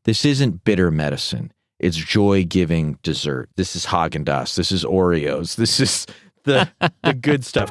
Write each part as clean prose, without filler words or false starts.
This isn't bitter medicine. It's joy-giving dessert. This is Haagen-Dazs. This is Oreos. This is the good stuff.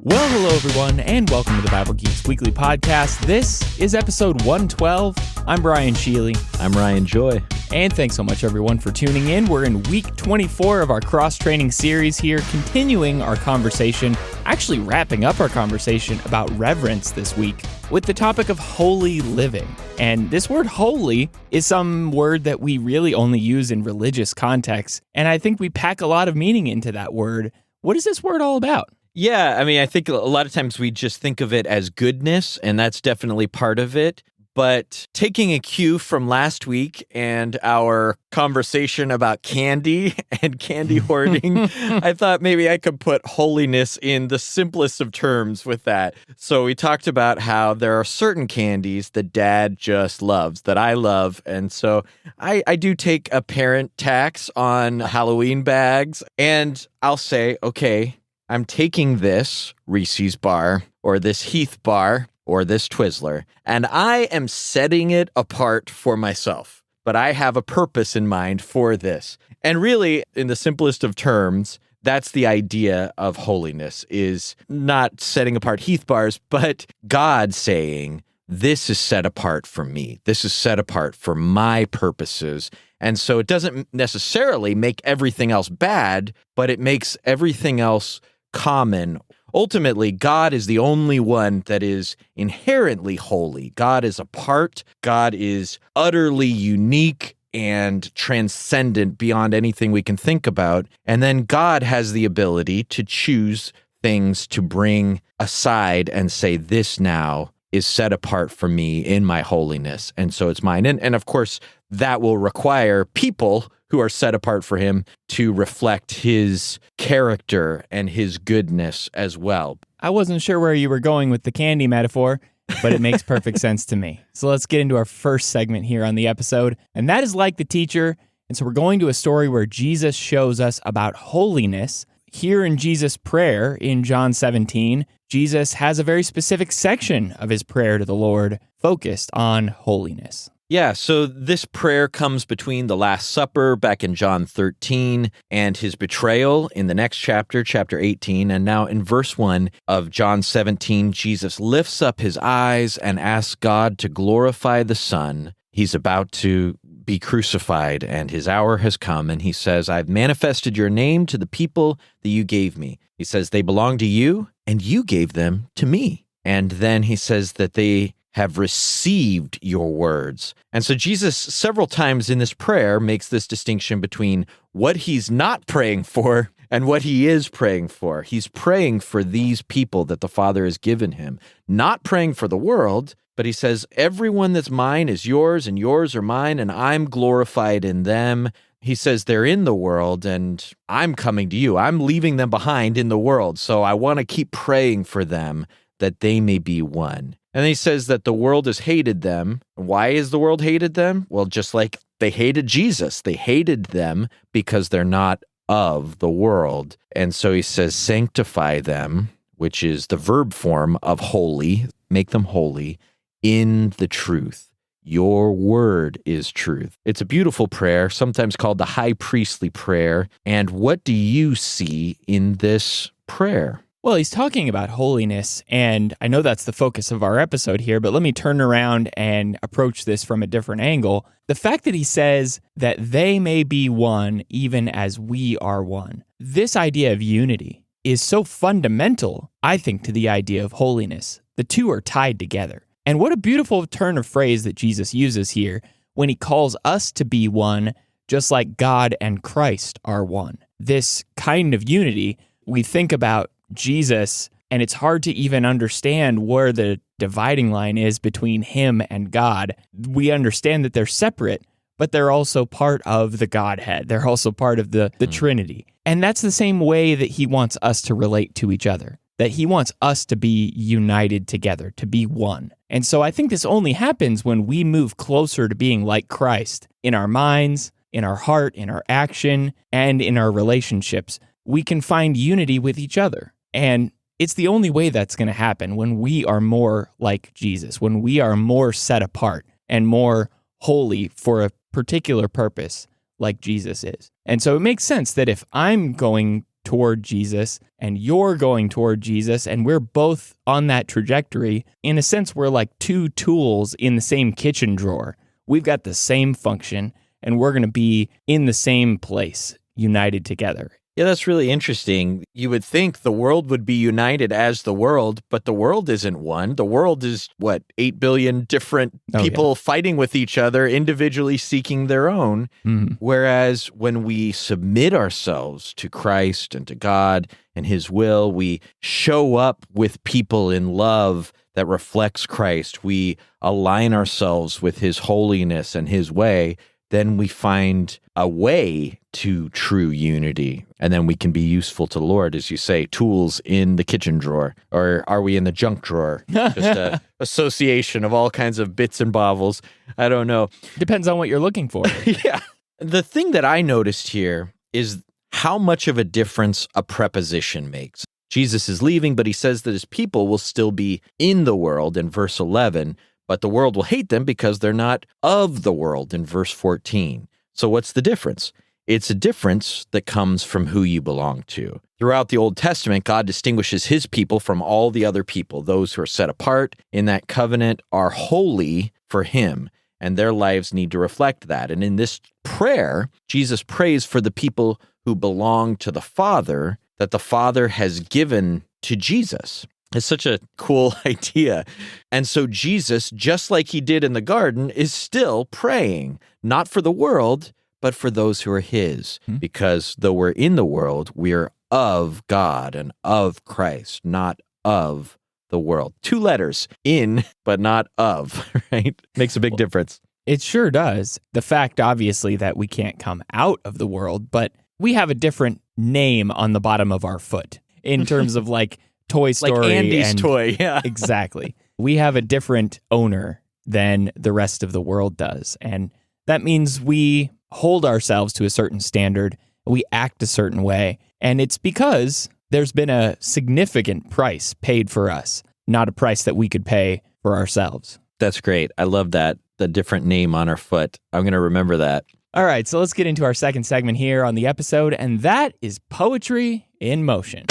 Well, hello, everyone, and welcome to the Bible Geeks Weekly Podcast. This is episode 112. I'm Brian Sheely. I'm Ryan Joy. And thanks so much, everyone, for tuning in. We're in week 24 of our cross-training series here, continuing our conversation, actually wrapping up our conversation about reverence this week with the topic of holy living. And this word holy is some word that we really only use in religious contexts, and I think we pack a lot of meaning into that word. What is this word all about? Yeah, I mean, I think a lot of times we just think of it as goodness, and that's definitely part of it. But taking a cue from last week and our conversation about candy and candy hoarding, I thought maybe I could put holiness in the simplest of terms with that. So we talked about how there are certain candies that Dad just loves, that I love. And so I do take a parent tax on Halloween bags, and I'll say, okay, I'm taking this Reese's bar or this Heath bar or this Twizzler, and I am setting it apart for myself. But I have a purpose in mind for this. And really, in the simplest of terms, that's the idea of holiness, is not setting apart Heath bars, but God saying, this is set apart for me. This is set apart for my purposes. And so it doesn't necessarily make everything else bad, but it makes everything else common. Ultimately, God is the only one that is inherently holy. God is apart. God is utterly unique and transcendent beyond anything we can think about. And then God has the ability to choose things to bring aside and say, this now is set apart for me in my holiness. And so it's mine. And of course, that will require people who are set apart for him to reflect his character and his goodness as well. I wasn't sure where you were going with the candy metaphor, but it makes perfect sense to me. So let's get into our first segment here on the episode, and that is Like the Teacher. And so we're going to a story where Jesus shows us about holiness. Here in Jesus' prayer in John 17, Jesus has a very specific section of his prayer to the Lord focused on holiness. Yeah, so this prayer comes between the Last Supper back in John 13 and his betrayal in the next chapter, chapter 18. And now in verse 1 of John 17, Jesus lifts up his eyes and asks God to glorify the Son. He's about to be crucified and his hour has come. And he says, I've manifested your name to the people that you gave me. He says, they belong to you and you gave them to me. And then he says that they have received your words. And so Jesus, several times in this prayer, makes this distinction between what he's not praying for and what he is praying for. He's praying for these people that the Father has given him, not praying for the world, but he says, everyone that's mine is yours, and yours are mine, and I'm glorified in them. He says they're in the world, and I'm coming to you. I'm leaving them behind in the world, so I want to keep praying for them that they may be one. And he says that the world has hated them. Why has the world hated them? Well, just like they hated Jesus. They hated them because they're not of the world. And so he says, sanctify them, which is the verb form of holy, make them holy, in the truth. Your word is truth. It's a beautiful prayer, sometimes called the high priestly prayer. And what do you see in this prayer? Well, he's talking about holiness, and I know that's the focus of our episode here, but let me turn around and approach this from a different angle. The fact that he says that they may be one even as we are one, this idea of unity is so fundamental, I think, to the idea of holiness. The two are tied together. And what a beautiful turn of phrase that Jesus uses here when he calls us to be one, just like God and Christ are one. This kind of unity, we think about Jesus, and it's hard to even understand where the dividing line is between him and God. We understand that they're separate, but they're also part of the Godhead. They're also part of the Trinity. And that's the same way that he wants us to relate to each other, that he wants us to be united together, to be one. And so I think this only happens when we move closer to being like Christ in our minds, in our heart, in our action, and in our relationships. We can find unity with each other. And it's the only way that's going to happen when we are more like Jesus, when we are more set apart and more holy for a particular purpose like Jesus is. And so it makes sense that if I'm going toward Jesus and you're going toward Jesus and we're both on that trajectory, in a sense, we're like two tools in the same kitchen drawer. We've got the same function and we're going to be in the same place, united together. Yeah, that's really interesting. You would think the world would be united as the world, but the world isn't one. The world is, 8 billion different people fighting with each other, individually seeking their own. Mm-hmm. Whereas when we submit ourselves to Christ and to God and His will, we show up with people in love that reflects Christ. We align ourselves with His holiness and His way. Then we find a way to true unity. And then we can be useful to the Lord, as you say, tools in the kitchen drawer. Or are we in the junk drawer? Just an association of all kinds of bits and baubles. I don't know. Depends on what you're looking for. Yeah. The thing that I noticed here is how much of a difference a preposition makes. Jesus is leaving, but He says that His people will still be in the world in verse 11, but the world will hate them because they're not of the world in verse 14. So what's the difference? It's a difference that comes from who you belong to. Throughout the Old Testament, God distinguishes His people from all the other people. Those who are set apart in that covenant are holy for Him, and their lives need to reflect that. And in this prayer, Jesus prays for the people who belong to the Father, that the Father has given to Jesus. It's such a cool idea. And so Jesus, just like He did in the garden, is still praying, not for the world, but for those who are His. Because though we're in the world, we're of God and of Christ, not of the world. 2 letters, in, but not of, right? Makes a big difference. It sure does. The fact, obviously, that we can't come out of the world, but we have a different name on the bottom of our foot in terms of like Toy Story. Like Andy's toy, yeah. Exactly. We have a different owner than the rest of the world does. And that means we hold ourselves to a certain standard. We act a certain way. And it's because there's been a significant price paid for us, not a price that we could pay for ourselves. That's great. I love that. The different name on our foot. I'm going to remember that. All right, so let's get into our second segment here on the episode, and that is Poetry in Motion.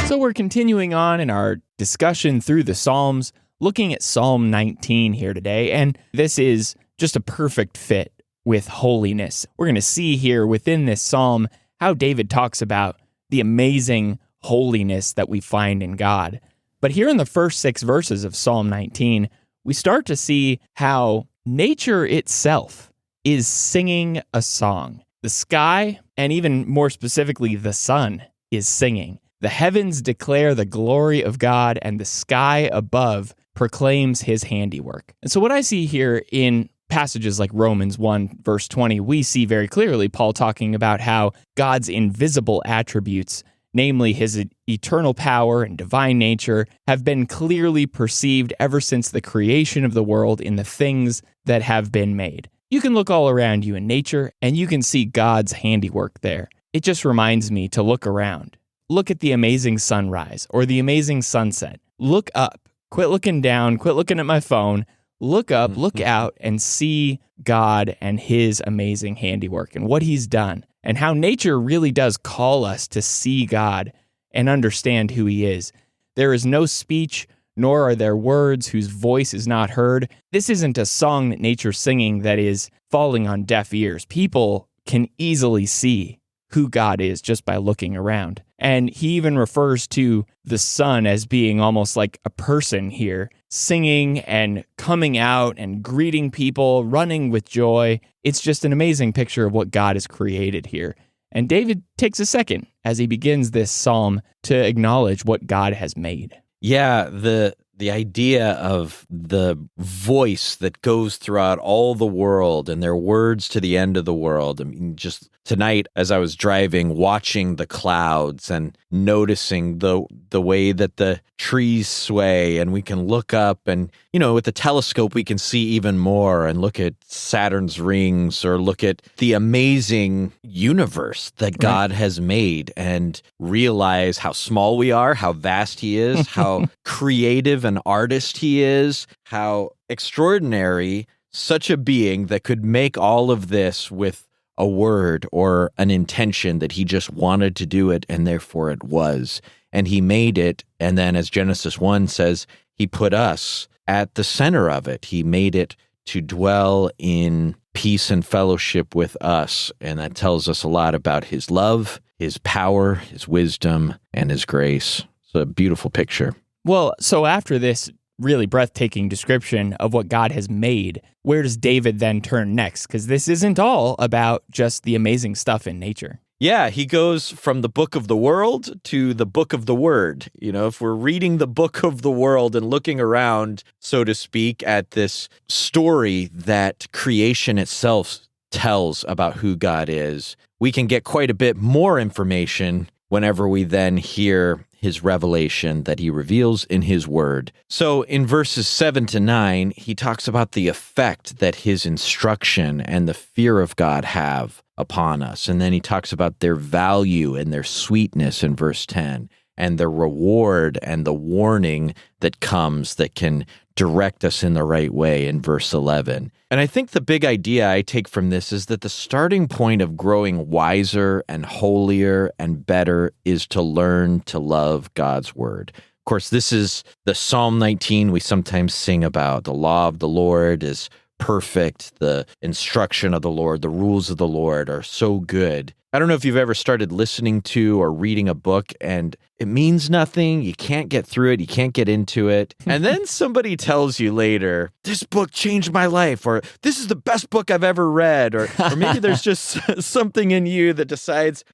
So we're continuing on in our discussion through the Psalms, looking at Psalm 19 here today, and this is just a perfect fit with holiness. We're going to see here within this psalm how David talks about the amazing holiness that we find in God. But here in the first 6 verses of Psalm 19, we start to see how nature itself is singing a song. The sky, and even more specifically, the sun, is singing. The heavens declare the glory of God, and the sky above proclaims His handiwork. And so what I see here in passages like Romans 1, verse 20, we see very clearly Paul talking about how God's invisible attributes, namely His eternal power and divine nature, have been clearly perceived ever since the creation of the world in the things that have been made. You can look all around you in nature, and you can see God's handiwork there. It just reminds me to look around. Look at the amazing sunrise or the amazing sunset. Look up. Quit looking down. Quit looking at my phone. Look up, look out, and see God and His amazing handiwork and what He's done, and how nature really does call us to see God and understand who He is. There is no speech, nor are there words whose voice is not heard. This isn't a song that nature's singing that is falling on deaf ears. People can easily see who God is just by looking around. And he even refers to the sun as being almost like a person here, singing and coming out and greeting people, running with joy. It's just an amazing picture of what God has created here. And David takes a second as he begins this psalm to acknowledge what God has made. Yeah, the idea of the voice that goes throughout all the world and their words to the end of the world. I mean, just tonight, as I was driving, watching the clouds and noticing the way that the trees sway, and we can look up and, with the telescope, we can see even more and look at Saturn's rings or look at the amazing universe that God has made and realize how small we are, how vast he is, how creative an artist he is, how extraordinary such a being that could make all of this with a word or an intention that he just wanted to do it, and therefore it was. And he made it, and then as Genesis 1 says, he put us at the center of it. He made it to dwell in peace and fellowship with us, and that tells us a lot about his love, his power, his wisdom, and his grace. It's a beautiful picture. Well, so after this really breathtaking description of what God has made, where does David then turn next? Because this isn't all about just the amazing stuff in nature. Yeah, he goes from the book of the world to the book of the word. If we're reading the book of the world and looking around, so to speak, at this story that creation itself tells about who God is, we can get quite a bit more information whenever we then hear his revelation that he reveals in his word. So in verses 7 to 9, he talks about the effect that his instruction and the fear of God have upon us. And then he talks about their value and their sweetness in verse 10, and the reward and the warning that comes that can direct us in the right way in verse 11. And I think the big idea I take from this is that the starting point of growing wiser and holier and better is to learn to love God's word. Of course, this is the Psalm 19 we sometimes sing about. The law of the Lord is perfect. The instruction of the Lord, the rules of the Lord are so good. I don't know if you've ever started listening to or reading a book and it means nothing. You can't get through it. You can't get into it. And then somebody tells you later, this book changed my life, or this is the best book I've ever read, or maybe there's just something in you that decides,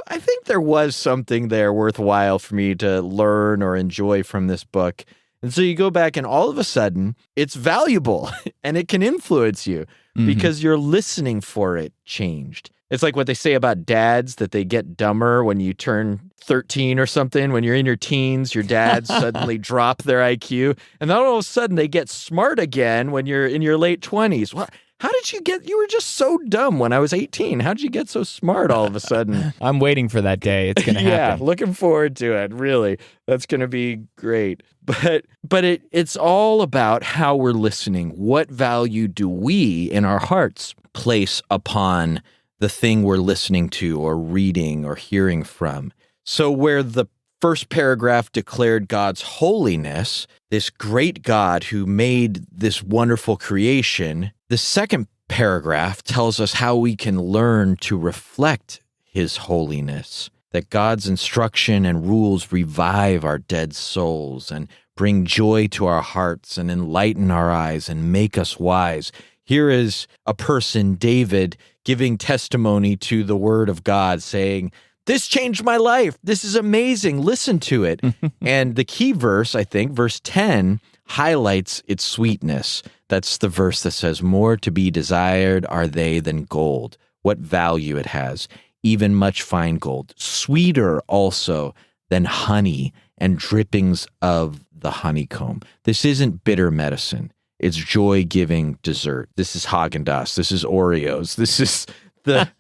I think there was something there worthwhile for me to learn or enjoy from this book. And so you go back and all of a sudden it's valuable and it can influence you because your listening for it changed. It's like what they say about dads, that they get dumber when you turn 13 or something. When you're in your teens, your dads suddenly drop their IQ. And then all of a sudden they get smart again when you're in your late 20s. Well, how did you were just so dumb when I was 18. How did you get so smart all of a sudden? I'm waiting for that day. It's going to happen. Yeah, looking forward to it. Really. That's going to be great. But it's all about how we're listening. What value do we in our hearts place upon the thing we're listening to or reading or hearing from? So where the first paragraph declared God's holiness, this great God who made this wonderful creation, the second paragraph tells us how we can learn to reflect his holiness, that God's instruction and rules revive our dead souls and bring joy to our hearts and enlighten our eyes and make us wise. Here is a person, David, giving testimony to the word of God, saying, this changed my life. This is amazing. Listen to it. And the key verse, I think, verse 10, highlights its sweetness. That's the verse that says, more to be desired are they than gold. What value it has, even much fine gold. Sweeter also than honey and drippings of the honeycomb. This isn't bitter medicine. It's joy-giving dessert. This is Haagen-Dazs. This is Oreos. This is the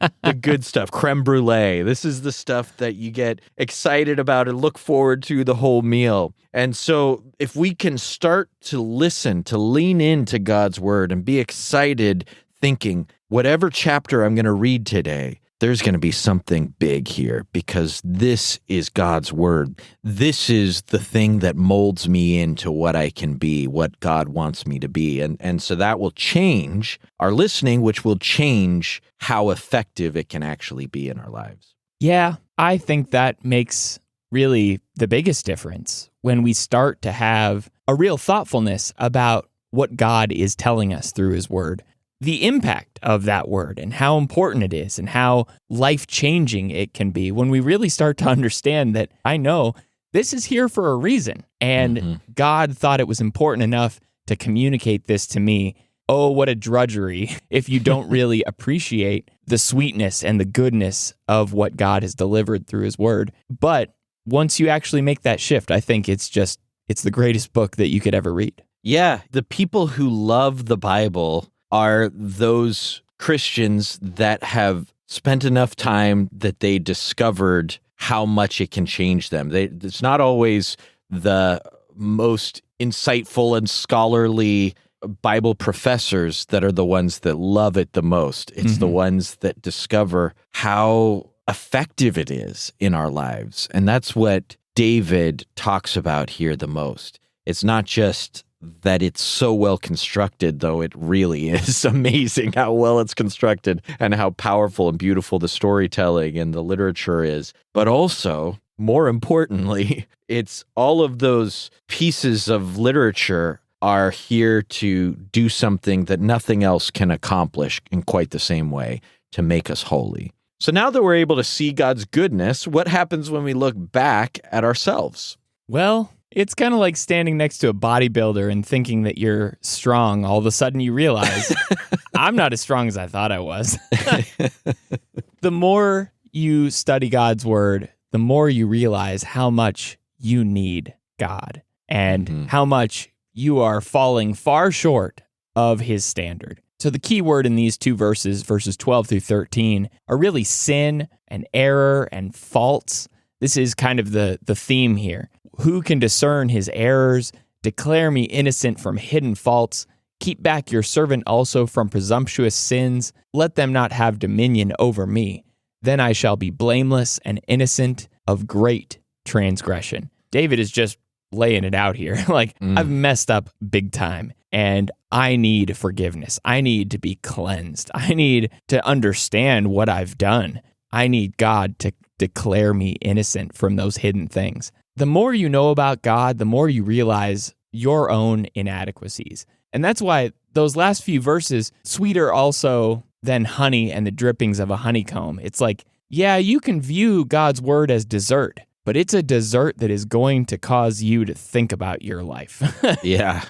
good stuff, creme brulee. This is the stuff that you get excited about and look forward to the whole meal. And so if we can start to listen, to lean into God's word and be excited thinking, whatever chapter I'm going to read today, there's going to be something big here because this is God's word. This is the thing that molds me into what I can be, what God wants me to be. And so that will change our listening, which will change how effective it can actually be in our lives. Yeah, I think that makes really the biggest difference when we start to have a real thoughtfulness about what God is telling us through his word. The impact of that word and how important it is and how life-changing it can be when we really start to understand that I know this is here for a reason and God thought it was important enough to communicate this to me. Oh, what a drudgery if you don't really appreciate the sweetness and the goodness of what God has delivered through his word. But once you actually make that shift, I think it's the greatest book that you could ever read. Yeah, the people who love the Bible are those Christians that have spent enough time that they discovered how much it can change them. It's not always the most insightful and scholarly Bible professors that are the ones that love it the most. It's the ones that discover how effective it is in our lives. And that's what David talks about here the most. It's not just that it's so well constructed, though it really is amazing how well it's constructed and how powerful and beautiful the storytelling and the literature is. But also, more importantly, it's all of those pieces of literature are here to do something that nothing else can accomplish in quite the same way, to make us holy. So now that we're able to see God's goodness, what happens when we look back at ourselves? Well, it's kind of like standing next to a bodybuilder and thinking that you're strong. All of a sudden you realize, I'm not as strong as I thought I was. The more you study God's word, the more you realize how much you need God and how much you are falling far short of his standard. So the key word in these two verses 12 through 13, are really sin and error and faults. This is kind of the theme here. Who can discern his errors? Declare me innocent from hidden faults. Keep back your servant also from presumptuous sins. Let them not have dominion over me. Then I shall be blameless and innocent of great transgression. David is just laying it out here. I've messed up big time and I need forgiveness. I need to be cleansed. I need to understand what I've done. I need God to declare me innocent from those hidden things. The more you know about God, the more you realize your own inadequacies. And that's why those last few verses, sweeter also than honey and the drippings of a honeycomb. It's like, yeah, you can view God's word as dessert, but it's a dessert that is going to cause you to think about your life. Yeah.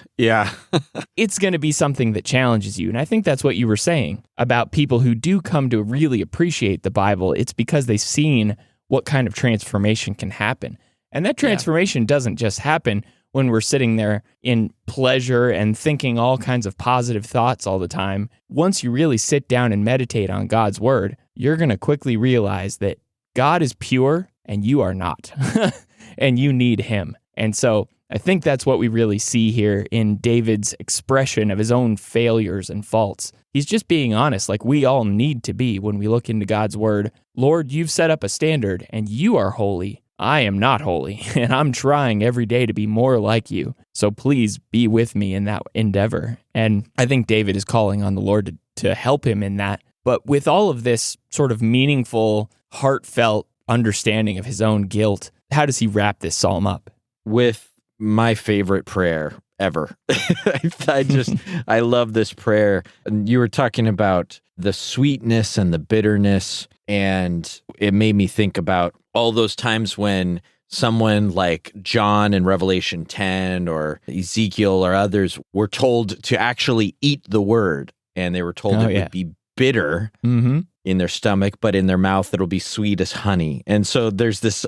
It's going to be something that challenges you. And I think that's what you were saying about people who do come to really appreciate the Bible. It's because they've seen what kind of transformation can happen. And that transformation doesn't just happen when we're sitting there in pleasure and thinking all kinds of positive thoughts all the time. Once you really sit down and meditate on God's word, you're going to quickly realize that God is pure and you are not, and you need him. And so I think that's what we really see here in David's expression of his own failures and faults. He's just being honest, like we all need to be when we look into God's word. Lord, you've set up a standard and you are holy. I am not holy, and I'm trying every day to be more like you. So please be with me in that endeavor. And I think David is calling on the Lord to help him in that. But with all of this sort of meaningful, heartfelt understanding of his own guilt, how does he wrap this psalm up? With my favorite prayer ever. I love this prayer. And you were talking about the sweetness and the bitterness, and it made me think about all those times when someone like John in Revelation 10 or Ezekiel or others were told to actually eat the word, and they were told would be bitter in their stomach, but in their mouth it'll be sweet as honey. And so there's this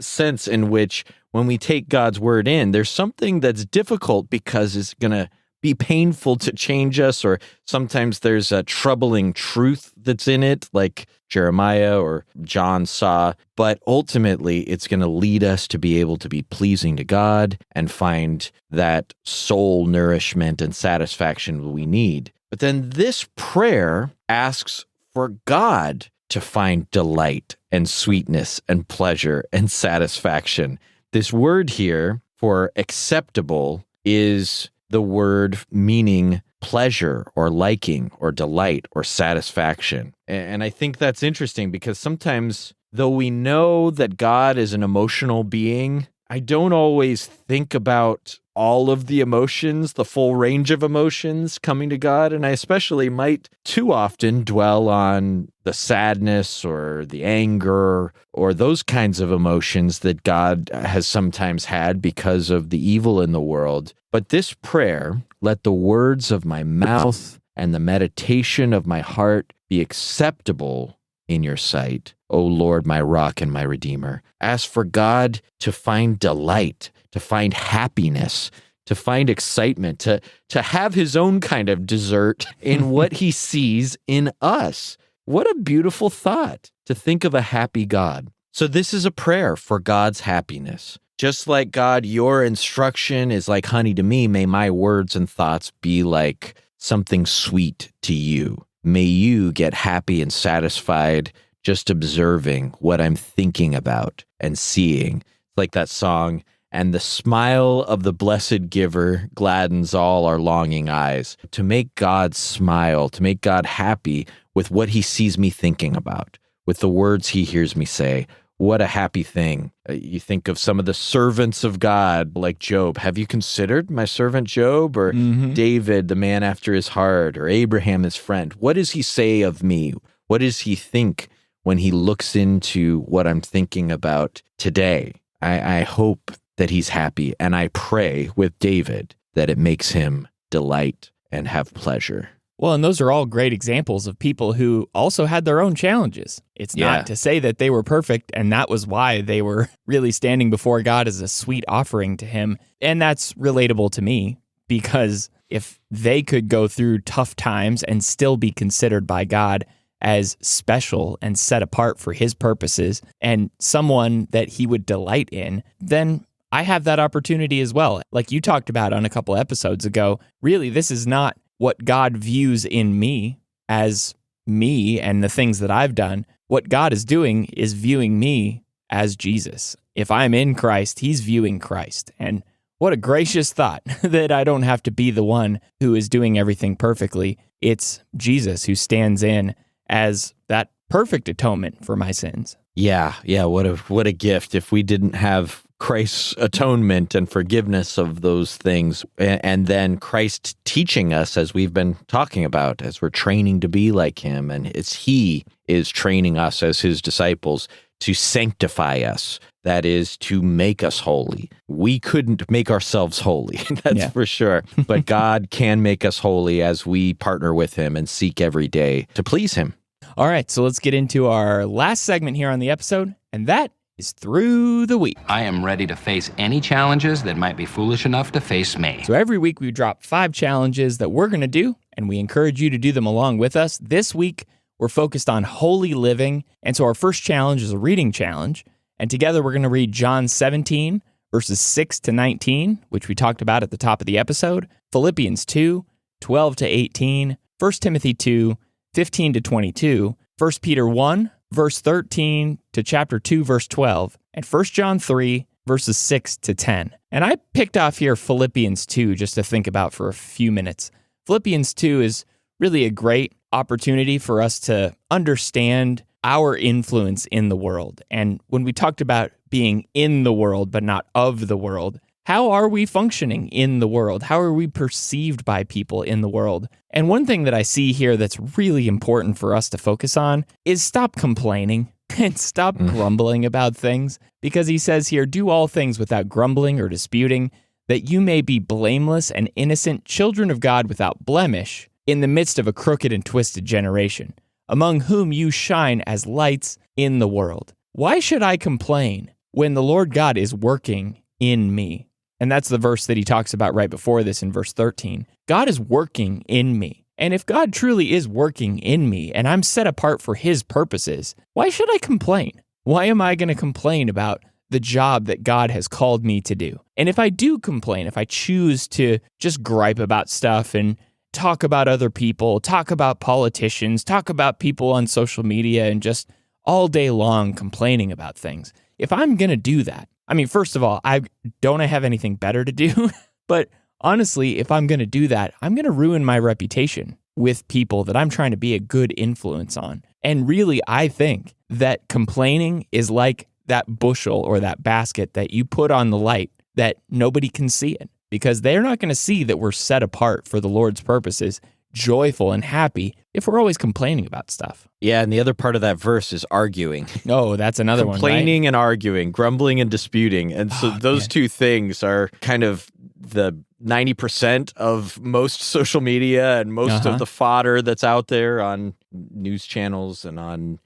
sense in which when we take God's word in, there's something that's difficult because it's going to be painful to change us, or sometimes there's a troubling truth that's in it, like Jeremiah or John saw. But ultimately, it's going to lead us to be able to be pleasing to God and find that soul nourishment and satisfaction we need. But then this prayer asks for God to find delight and sweetness and pleasure and satisfaction. This word here for acceptable is the word meaning pleasure or liking or delight or satisfaction. And I think that's interesting because sometimes, though we know that God is an emotional being, I don't always think about all of the emotions, the full range of emotions coming to God. And I especially might too often dwell on the sadness or the anger or those kinds of emotions that God has sometimes had because of the evil in the world. But this prayer, let the words of my mouth and the meditation of my heart be acceptable in your sight, O Lord, my rock and my redeemer. Ask for God to find delight, to find happiness, to find excitement, to have his own kind of dessert in what he sees in us. What a beautiful thought to think of a happy God. So this is a prayer for God's happiness. Just like God, your instruction is like honey to me, may my words and thoughts be like something sweet to you. May you get happy and satisfied just observing what I'm thinking about and seeing. Like that song, and the smile of the blessed giver gladdens all our longing eyes. To make God smile, to make God happy with what he sees me thinking about, with the words he hears me say. What a happy thing. You think of some of the servants of God, like Job. Have you considered my servant Job, or David, the man after his heart, or Abraham, his friend? What does he say of me? What does he think when he looks into what I'm thinking about today? I hope that he's happy, and I pray with David that it makes him delight and have pleasure. Well, and those are all great examples of people who also had their own challenges. It's not to say that they were perfect, and that was why they were really standing before God as a sweet offering to him. And that's relatable to me, because if they could go through tough times and still be considered by God as special and set apart for his purposes and someone that he would delight in, then I have that opportunity as well. Like you talked about on a couple episodes ago, really, this is not what God views in me as me and the things that I've done. What God is doing is viewing me as Jesus. If I'm in Christ, he's viewing Christ. And what a gracious thought that I don't have to be the one who is doing everything perfectly. It's Jesus who stands in as that perfect atonement for my sins. Yeah. What a gift. If we didn't have Christ's atonement and forgiveness of those things, and then Christ teaching us, as we've been talking about, as we're training to be like him, and he is training us as his disciples to sanctify us, that is, to make us holy. We couldn't make ourselves holy, that's for sure, but God can make us holy as we partner with him and seek every day to please him. All right, so let's get into our last segment here on the episode, and that is Through the Week. I am ready to face any challenges that might be foolish enough to face me. So every week we drop 5 challenges that we're going to do, and we encourage you to do them along with us. This week, we're focused on holy living, and so our first challenge is a reading challenge, and together we're going to read John 17, verses 6 to 19, which we talked about at the top of the episode, Philippians 2, 12 to 18, 1 Timothy 2, 15 to 22, 1 Peter 1, verse 13 to chapter 2, verse 12, and 1 John 3, verses 6 to 10. And I picked off here Philippians 2 just to think about for a few minutes. Philippians 2 is really a great opportunity for us to understand our influence in the world. And when we talked about being in the world but not of the world, how are we functioning in the world? How are we perceived by people in the world? And one thing that I see here that's really important for us to focus on is stop complaining and stop grumbling about things. Because he says here, do all things without grumbling or disputing, that you may be blameless and innocent children of God without blemish in the midst of a crooked and twisted generation, among whom you shine as lights in the world. Why should I complain when the Lord God is working in me? And that's the verse that he talks about right before this in verse 13. God is working in me. And if God truly is working in me and I'm set apart for his purposes, why should I complain? Why am I going to complain about the job that God has called me to do? And if I do complain, if I choose to just gripe about stuff and talk about other people, talk about politicians, talk about people on social media, and just all day long complaining about things, if I'm going to do that, I mean, first of all, I don't have anything better to do, but honestly, if I'm going to do that, I'm going to ruin my reputation with people that I'm trying to be a good influence on. And really, I think that complaining is like that bushel or that basket that you put on the light that nobody can see it, because they're not going to see that we're set apart for the Lord's purposes, joyful and happy, if we're always complaining about stuff. Yeah, and the other part of that verse is arguing. Oh, that's another one, right? Complaining and arguing, grumbling and disputing. And so those two things are kind of the 90% of most social media and most of the fodder that's out there on news channels and on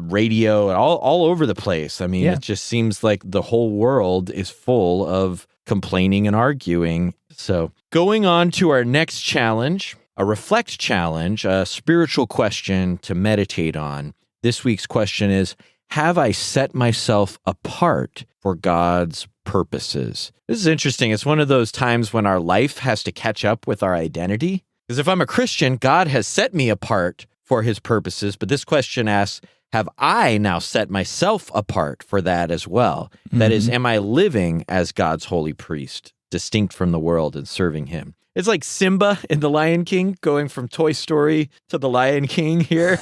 radio and all over the place. I mean, it just seems like the whole world is full of complaining and arguing. So going on to our next challenge, a reflect challenge, a spiritual question to meditate on. This week's question is, have I set myself apart for God's purposes? This is interesting. It's one of those times when our life has to catch up with our identity. Because if I'm a Christian, God has set me apart for his purposes. But this question asks, have I now set myself apart for that as well? That is, am I living as God's holy priest, distinct from the world and serving him? It's like Simba in The Lion King, going from Toy Story to The Lion King here.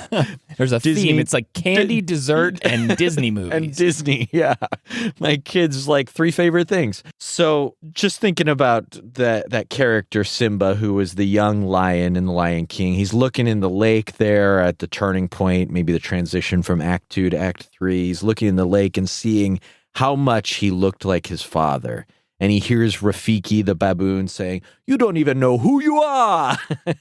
There's a theme. It's like candy, dessert, and Disney movies. And Disney, yeah. My kids' like 3 favorite things. So just thinking about that character, Simba, who was the young lion in The Lion King. He's looking in the lake there at the turning point, maybe the transition from Act 2 to Act 3. He's looking in the lake and seeing how much he looked like his father. And he hears Rafiki the baboon saying, "You don't even know who you are."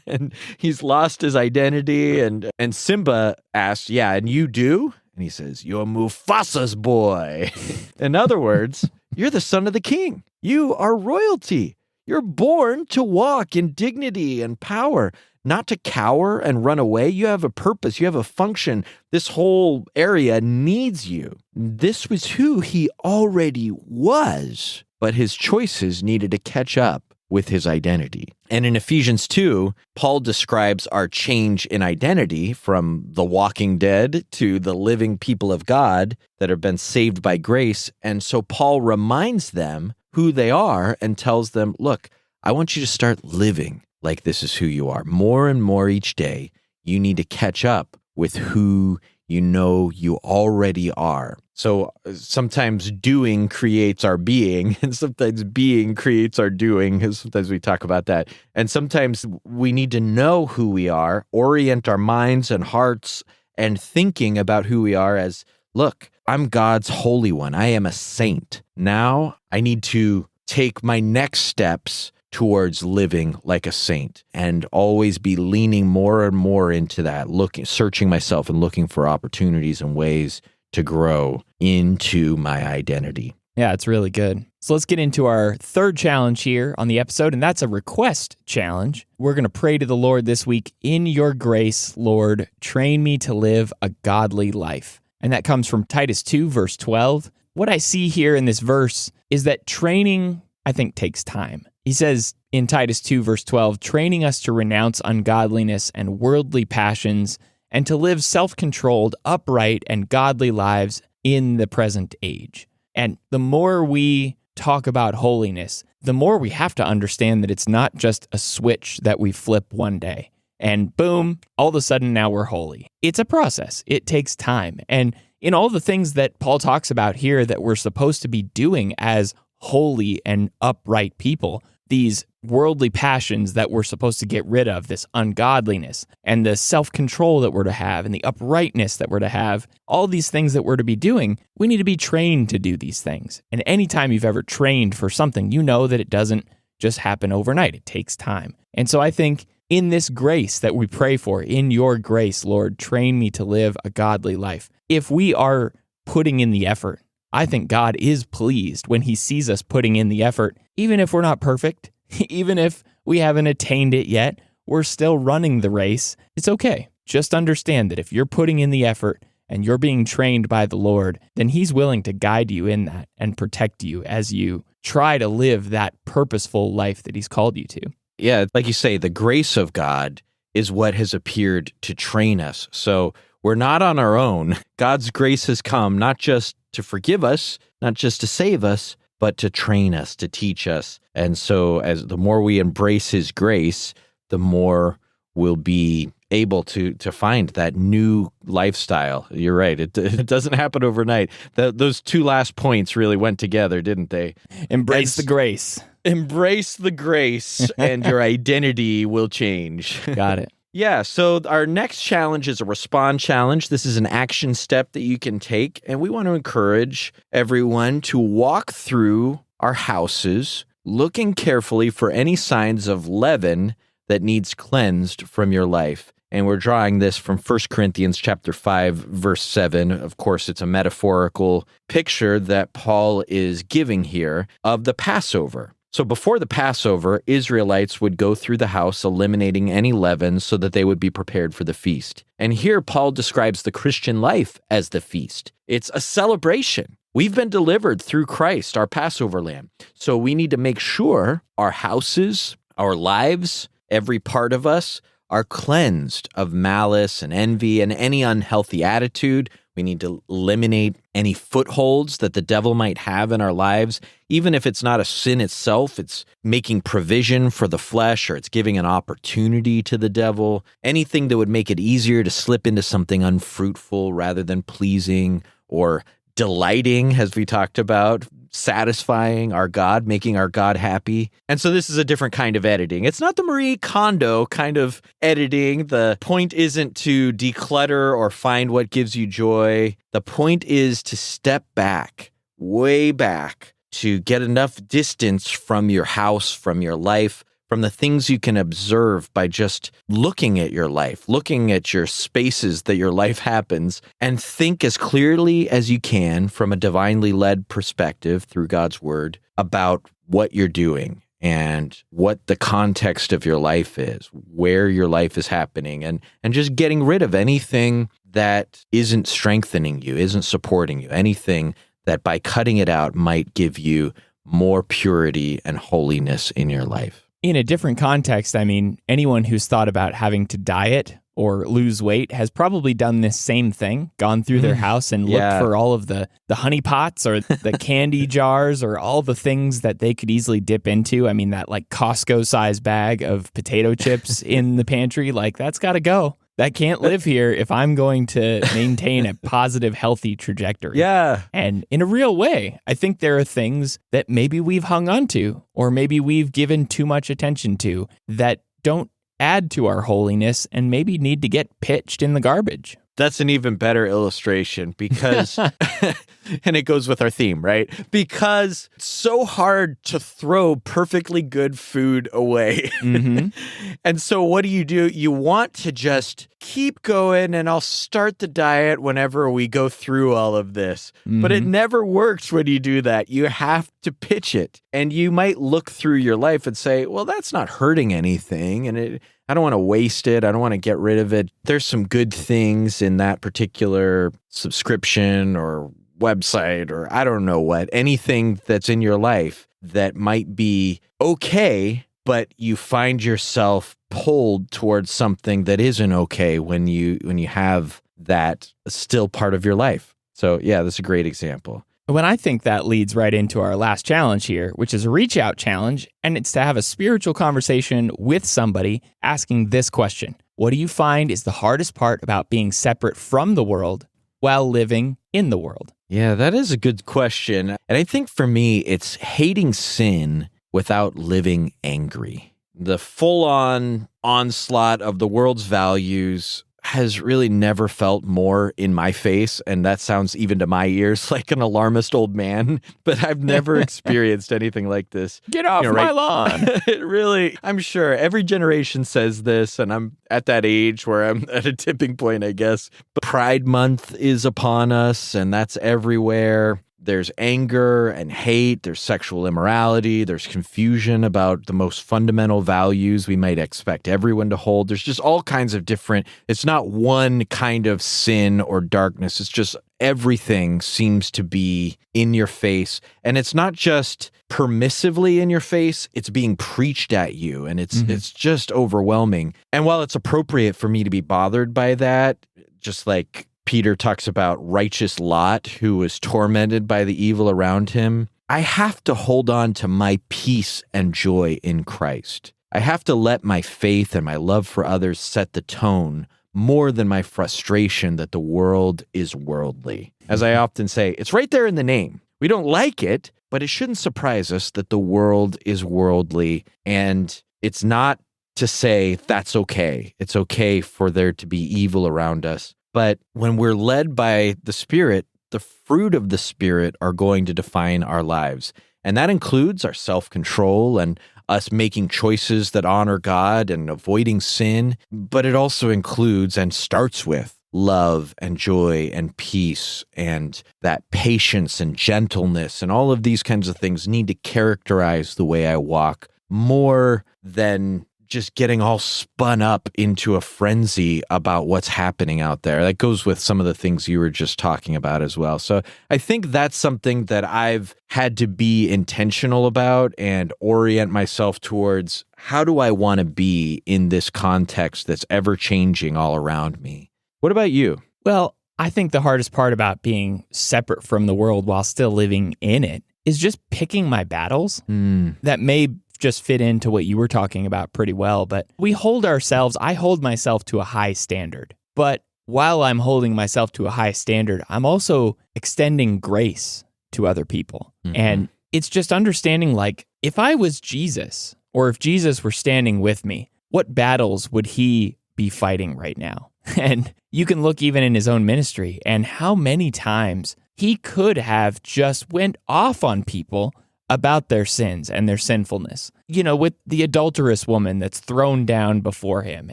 And he's lost his identity. And Simba asks, "Yeah, and you do?" And he says, "You're Mufasa's boy." In other words, you're the son of the king. You are royalty. You're born to walk in dignity and power, not to cower and run away. You have a purpose. You have a function. This whole area needs you. This was who he already was. But his choices needed to catch up with his identity. And in Ephesians 2, Paul describes our change in identity from the walking dead to the living people of God that have been saved by grace. And so Paul reminds them who they are and tells them, look, I want you to start living like this is who you are. More and more each day, you need to catch up with who you know you already are. So sometimes doing creates our being, and sometimes being creates our doing, and sometimes we talk about that. And sometimes we need to know who we are, orient our minds and hearts and thinking about who we are as, look, I'm God's holy one. I am a saint. Now I need to take my next steps towards living like a saint and always be leaning more and more into that, searching myself and looking for opportunities and ways to grow into my identity. Yeah, it's really good. So let's get into our third challenge here on the episode, and that's a request challenge. We're going to pray to the Lord this week. In your grace, Lord, train me to live a godly life. And that comes from Titus 2, verse 12. What I see here in this verse is that training, I think, takes time. He says in Titus 2, verse 12, training us to renounce ungodliness and worldly passions and to live self-controlled, upright, and godly lives in the present age. And the more we talk about holiness, the more we have to understand that it's not just a switch that we flip one day and boom, all of a sudden now we're holy. It's a process. It takes time. And in all the things that Paul talks about here that we're supposed to be doing as holy and upright people, these worldly passions that we're supposed to get rid of, this ungodliness and the self-control that we're to have and the uprightness that we're to have, all these things that we're to be doing, we need to be trained to do these things. And anytime you've ever trained for something, you know that it doesn't just happen overnight. It takes time. And so I think in this grace that we pray for, in your grace, Lord, train me to live a godly life. If we are putting in the effort, I think God is pleased when he sees us putting in the effort, even if we're not perfect, even if we haven't attained it yet, we're still running the race. It's okay. Just understand that if you're putting in the effort and you're being trained by the Lord, then he's willing to guide you in that and protect you as you try to live that purposeful life that he's called you to. Yeah, like you say, the grace of God is what has appeared to train us. So we're not on our own. God's grace has come not just to forgive us, not just to save us, but to train us, to teach us. And so as the more we embrace his grace, the more we'll be able to find that new lifestyle. You're right. It doesn't happen overnight. Those two last points really went together, didn't they? Embrace the grace. Embrace the grace and your identity will change. Got it. Yeah, so our next challenge is a respond challenge. This is an action step that you can take, and we want to encourage everyone to walk through our houses looking carefully for any signs of leaven that needs cleansed from your life. And we're drawing this from 1 Corinthians chapter 5, verse 7. Of course, it's a metaphorical picture that Paul is giving here of the Passover. So before the Passover, Israelites would go through the house, eliminating any leaven so that they would be prepared for the feast. And here Paul describes the Christian life as the feast. It's a celebration. We've been delivered through Christ, our Passover lamb. So we need to make sure our houses, our lives, every part of us are cleansed of malice and envy and any unhealthy attitude. We need to eliminate any footholds that the devil might have in our lives. Even if it's not a sin itself, it's making provision for the flesh, or it's giving an opportunity to the devil. Anything that would make it easier to slip into something unfruitful rather than pleasing or delighting, as we talked about, satisfying our God, making our God happy. And so this is a different kind of editing. It's not the Marie Kondo kind of editing. The point isn't to declutter or find what gives you joy. The point is to step back, way back, to get enough distance from your house, from your life, from the things you can observe by just looking at your life, looking at your spaces that your life happens, and think as clearly as you can from a divinely led perspective through God's word about what you're doing and what the context of your life is, where your life is happening, and just getting rid of anything that isn't strengthening you, isn't supporting you, anything that by cutting it out might give you more purity and holiness in your life. In a different context, I mean, anyone who's thought about having to diet or lose weight has probably done this same thing, gone through their house and looked for all of the honey pots or the candy jars or all the things that they could easily dip into. I mean, that like Costco-sized bag of potato chips in the pantry, like that's got to go. That can't live here if I'm going to maintain a positive, healthy trajectory. Yeah. And in a real way, I think there are things that maybe we've hung on to or maybe we've given too much attention to that don't add to our holiness and maybe need to get pitched in the garbage. That's an even better illustration because, and it goes with our theme, right? Because it's so hard to throw perfectly good food away. Mm-hmm. And so what do? You want to just keep going and I'll start the diet whenever we go through all of this. Mm-hmm. But it never works when you do that. You have to pitch it. And you might look through your life and say, well, that's not hurting anything. And I don't want to waste it. I don't want to get rid of it. There's some good things in that particular subscription or website or I don't know what, anything that's in your life that might be okay, but you find yourself pulled towards something that isn't okay when you have that still part of your life. So yeah, that's a great example. When I think that leads right into our last challenge here, which is a reach out challenge, and it's to have a spiritual conversation with somebody asking this question. What do you find is the hardest part about being separate from the world while living in the world? Yeah, that is a good question. And I think for me, it's hating sin without living angry. The full-on onslaught of the world's values has really never felt more in my face, and that sounds even to my ears like an alarmist old man, but I've never experienced anything like this. Get off my lawn. It really, I'm sure every generation says this, and I'm at that age where I'm at a tipping point, I guess. But Pride Month is upon us, and that's everywhere. There's anger and hate, there's sexual immorality, there's confusion about the most fundamental values we might expect everyone to hold. There's just all kinds of different, it's not one kind of sin or darkness. It's just everything seems to be in your face. And it's not just permissively in your face, it's being preached at you. And it's just overwhelming. And while it's appropriate for me to be bothered by that, just like Peter talks about righteous Lot, who was tormented by the evil around him, I have to hold on to my peace and joy in Christ. I have to let my faith and my love for others set the tone more than my frustration that the world is worldly. As I often say, it's right there in the name. We don't like it, but it shouldn't surprise us that the world is worldly. And it's not to say that's okay. It's okay for there to be evil around us. But when we're led by the Spirit, the fruit of the Spirit are going to define our lives. And that includes our self-control and us making choices that honor God and avoiding sin. But it also includes and starts with love and joy and peace and that patience and gentleness, and all of these kinds of things need to characterize the way I walk more than just getting all spun up into a frenzy about what's happening out there. That goes with some of the things you were just talking about as well. So I think that's something that I've had to be intentional about and orient myself towards. How do I want to be in this context that's ever changing all around me? What about you? Well, I think the hardest part about being separate from the world while still living in it is just picking my battles. That may just fit into what you were talking about pretty well, but I hold myself to a high standard. But while I'm holding myself to a high standard, I'm also extending grace to other people. And it's just understanding, like, if I was Jesus, or if Jesus were standing with me, what battles would he be fighting right now? And you can look even in his own ministry and how many times he could have just went off on people about their sins and their sinfulness. You know, with the adulterous woman that's thrown down before him,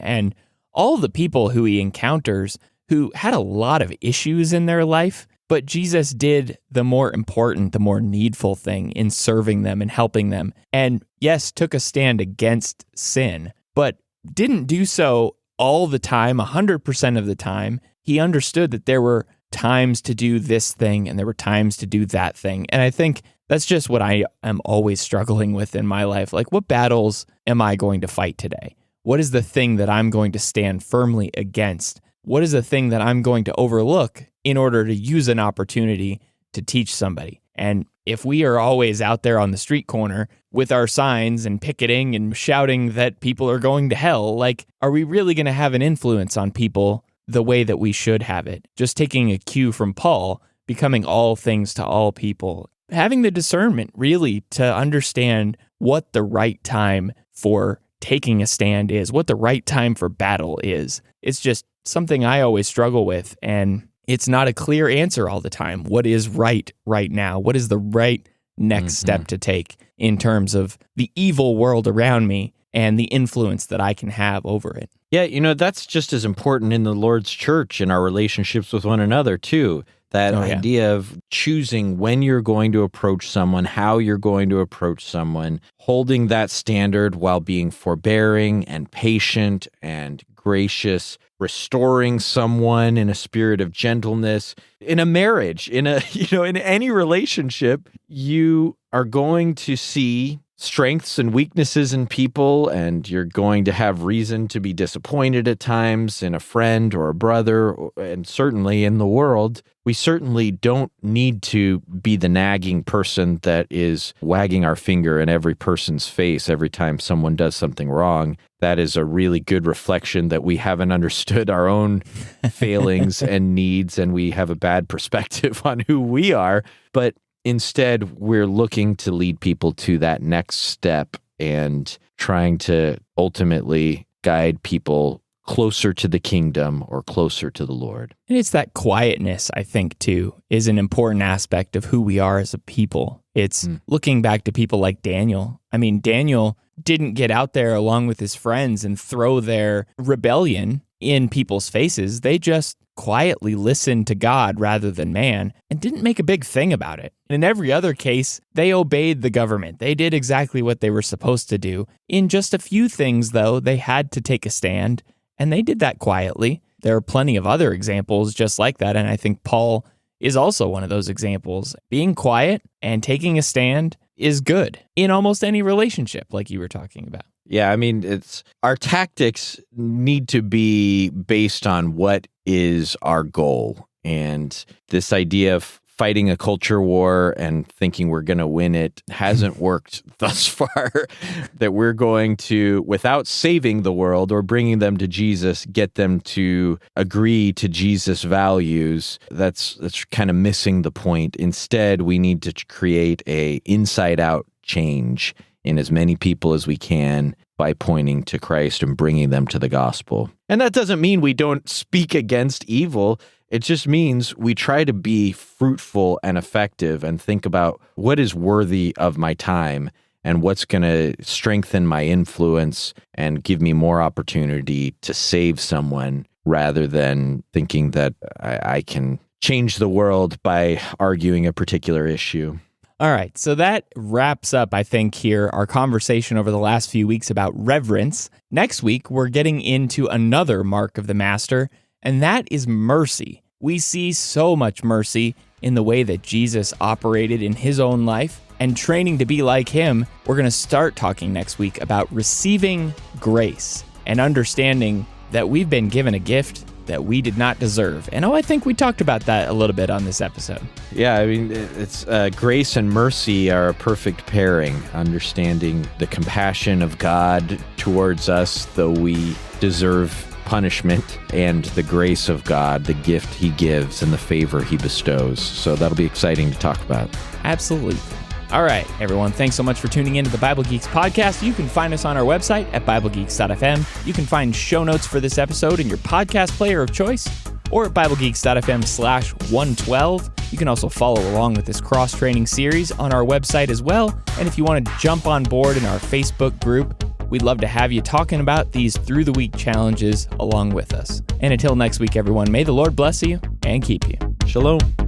and all the people who he encounters who had a lot of issues in their life, but Jesus did the more important, the more needful thing in serving them and helping them. And yes, took a stand against sin, but didn't do so all the time, 100% of the time. He understood that there were times to do this thing and there were times to do that thing. And I think that's just what I am always struggling with in my life. Like, what battles am I going to fight today? What is the thing that I'm going to stand firmly against? What is the thing that I'm going to overlook in order to use an opportunity to teach somebody? And if we are always out there on the street corner with our signs and picketing and shouting that people are going to hell, like, are we really going to have an influence on people the way that we should have it? Just taking a cue from Paul, becoming all things to all people, having the discernment really to understand what the right time for taking a stand is, what the right time for battle is. It's just something I always struggle with, and it's not a clear answer all the time. What is right now? What is the right next step to take in terms of the evil world around me and the influence that I can have over it? Yeah, you know, that's just as important in the Lord's church, in our relationships with one another, too. That idea of choosing when you're going to approach someone, how you're going to approach someone, holding that standard while being forbearing and patient and gracious, restoring someone in a spirit of gentleness. In a marriage, in any relationship, you are going to see strengths and weaknesses in people, and you're going to have reason to be disappointed at times in a friend or a brother, and certainly in the world. We certainly don't need to be the nagging person that is wagging our finger in every person's face every time someone does something wrong. That is a really good reflection that we haven't understood our own failings and needs, and we have a bad perspective on who we are. But instead, we're looking to lead people to that next step and trying to ultimately guide people closer to the kingdom or closer to the Lord. And it's that quietness, I think, too, is an important aspect of who we are as a people. It's looking back to people like Daniel. I mean, Daniel didn't get out there along with his friends and throw their rebellion in people's faces. They just quietly listened to God rather than man and didn't make a big thing about it. In every other case, they obeyed the government. They did exactly what they were supposed to do. In just a few things, though, they had to take a stand, and they did that quietly. There are plenty of other examples just like that, and I think Paul is also one of those examples. Being quiet and taking a stand is good in almost any relationship, like you were talking about. Yeah, I mean, it's our tactics need to be based on what is our goal. And this idea of fighting a culture war and thinking we're going to win it hasn't worked thus far. That we're going to, without saving the world or bringing them to Jesus, get them to agree to Jesus' values. That's kind of missing the point. Instead, we need to create a inside-out change in as many people as we can by pointing to Christ and bringing them to the gospel. And that doesn't mean we don't speak against evil. It just means we try to be fruitful and effective and think about what is worthy of my time and what's going to strengthen my influence and give me more opportunity to save someone, rather than thinking that I can change the world by arguing a particular issue. All right, so that wraps up, I think, here our conversation over the last few weeks about reverence. Next week, we're getting into another mark of the Master, and that is mercy. We see so much mercy in the way that Jesus operated in his own life, and training to be like him. We're going to start talking next week about receiving grace and understanding that we've been given a gift that we did not deserve. And I think we talked about that a little bit on this episode. Yeah, I mean, it's grace and mercy are a perfect pairing, understanding the compassion of God towards us, though we deserve punishment, and the grace of God, the gift he gives and the favor he bestows. So that'll be exciting to talk about. Absolutely. All right, everyone, thanks so much for tuning in to the Bible Geeks podcast. You can find us on our website at BibleGeeks.fm. You can find show notes for this episode in your podcast player of choice or at BibleGeeks.fm/112. You can also follow along with this cross-training series on our website as well. And if you want to jump on board in our Facebook group, we'd love to have you talking about these through-the-week challenges along with us. And until next week, everyone, may the Lord bless you and keep you. Shalom.